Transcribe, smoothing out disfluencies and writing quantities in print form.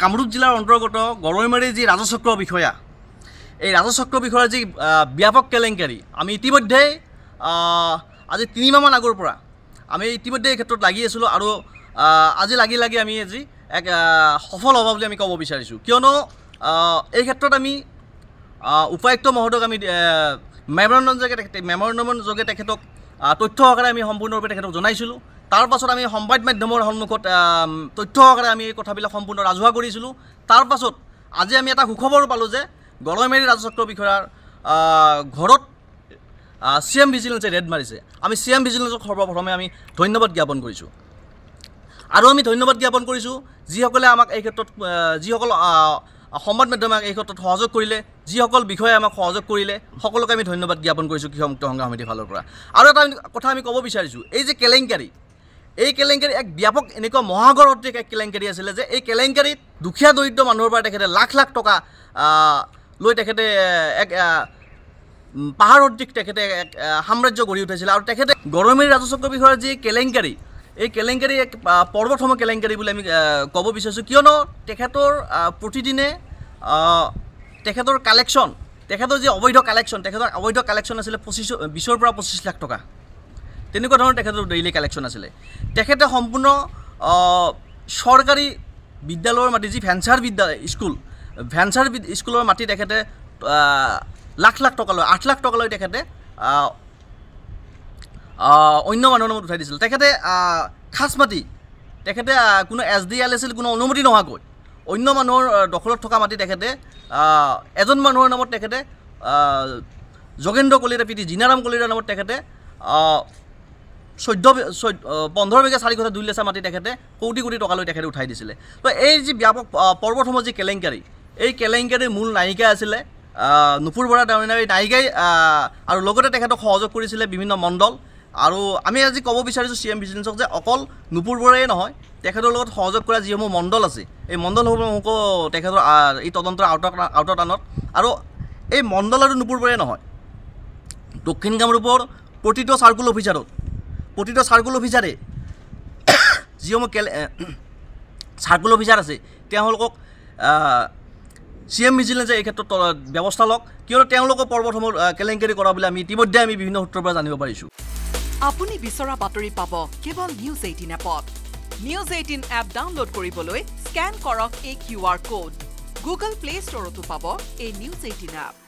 কামৰূপ জিলাৰ অন্তৰ্গত গৰৈমাৰীৰ যি ৰাজচক্ৰ বিষয়া এই ৰাজচক্ৰ বিষয়াৰ যি ব্যাপক কেলেংকাৰী আমি ইতিমধ্যে আজি 3 মাহমান আগৰ পৰা আমি ইতিমধ্যে এই ক্ষেত্ৰত লাগি আছিলোঁ আৰু আজি লাগি আমি আজি এক সফল হ'ব বুলি আমি ক'ব বিচাৰিছোঁ কিয়নো এই ক্ষেত্ৰত আমি উপায়ুক্ত মহোদয়ক আমি মেমৰেণ্ডামৰ যোগে তেখেতক তথ্য সহকাৰে আমি সম্পূৰ্ণৰূপে তেখেতক জনাইছিলোঁ তাৰ পাছত আমি সংবাদ মাধ্যমৰ সন্মুখত তথ্য সহকাৰে আমি এই কথাবিলাক সম্পূৰ্ণ ৰাজহুৱা কৰিছিলোঁ তাৰ পাছত আজি আমি এটা সুখবৰ পালোঁ যে গৰৈমাৰী ৰাজচক্ৰ বিষয়াৰ ঘৰত CM ভিজিলেন্সে ৰেড মাৰিছে আমি CM ভিজিলেন্সক সৰ্বপ্ৰথমে আমি ধন্যবাদ জ্ঞাপন কৰিছোঁ আৰু আমি ধন্যবাদ জ্ঞাপন কৰিছোঁ যিসকলে আমাক এই ক্ষেত্ৰত যিসকল সংবাদ মাধ্যমে এই ক্ষেত্ৰত সহযোগ কৰিলে যিসকল বিষয়ে আমাক সহযোগ কৰিলে সকলোকে আমি ধন্যবাদ জ্ঞাপন কৰিছোঁ কৃষক মুক্ত সংগ্ৰাম সমিতিৰ ফালৰ পৰা আৰু এটা কথা আমি ক'ব বিচাৰিছোঁ এই যে কেলেংকাৰী এক ব্যাপক এনেকুৱা মহাগৰ সদৃশ এক কেলেংকাৰী আছিলে যে এই কেলেংকাৰীত দুখীয়া দৰিদ্ৰ মানুহৰ পৰা তেখেতে লাখ টকা লৈ তেখেতে এক পাহাৰ সদৃশ তেখেতে এক সাম্ৰাজ্য গঢ়ি উঠাইছিলে আৰু তেখেতে গৰৈমাৰী ৰাজচক্ৰ বিষয়াৰ যি কেলেংকাৰী এই কেলেংকাৰী এক পৰ্বতসম কেলেংকাৰী বুলি আমি ক'ব বিচাৰিছোঁ কিয়নো তেখেতৰ প্ৰতিদিনে তেখেতৰ কালেকশ্যন তেখেতৰ যি অবৈধ কালেকশ্যন আছিলে 20 পৰা 25 লাখ টকা তেনেকুৱা ধৰণৰ তেখেতৰ ডেইলি কালেকশ্যন আছিলে তেখেতে সম্পূৰ্ণ চৰকাৰী বিদ্যালয়ৰ মাটি যি ভেঞ্চাৰ স্কুলৰ মাটি তেখেতে লাখ টকা লৈ 8 লাখ টকা লৈ তেখেতে অন্য মানুহৰ নামত উঠাই দিছিল তেখেতে খাছ মাটি তেখেতে কোনো SDLSL কোনো অনুমতি নোহোৱাকৈ অন্য মানুহৰ দখলত থকা মাটি তেখেতে এজন মানুহৰ নামত তেখেতে যোগেন্দ্ৰ কলিতা পিটি জিনাৰাম কলিতাৰ নামত তেখেতে 15 বিঘা 4 কথা 2 লেচা মাটি তেখেতে কোটি টকা লৈ তেখেতে উঠাই দিছিলে তো এই যি ব্যাপক পৰ্বতসম যি কেলেংকাৰী এই কেলেংকাৰীৰ মূল নায়িকা আছিলে নুপুৰ বৰা ডাঙৰীয়াৰ নায়িকাই আৰু লগতে তেখেতক সহযোগ কৰিছিলে বিভিন্ন মণ্ডল আৰু আমি আজি ক'ব বিচাৰিছোঁ CM ভিজিলেন্সক যে অকল নুপুৰ বৰাই নহয় তেখেতৰ লগত সহযোগ কৰা যিসমূহ মণ্ডল আছে এই মণ্ডলসমূহকো তেখেতৰ এই তদন্তৰ আওতাত আনত আৰু এই মণ্ডল আৰু নুপুৰ বৰাই নহয় দক্ষিণ কামৰূপৰ প্ৰতিটো চাৰ্কুল অফিচাৰে যিসমূহ চাৰ্কুল অফিচাৰ আছে তেওঁলোকক CM ভিজিলেন্সে এই ক্ষেত্ৰত ব্যৱস্থা লওক কিয়নো তেওঁলোকক পৰ্বতসমৰ কেলেংকাৰী কৰা বুলি আমি ইতিমধ্যে আমি বিভিন্ন সূত্ৰৰ পৰা জানিব পাৰিছোঁ আপুনি বিচৰা বাতৰি পাব কেৱল নিউজ 18 এপত নিউজ 18 এপ ডাউনলোড কৰিবলৈ স্ক্যান কৰক এই QR কোড গুগল প্লে ষ্টৰতো পাব এই নিউজ 18 এপ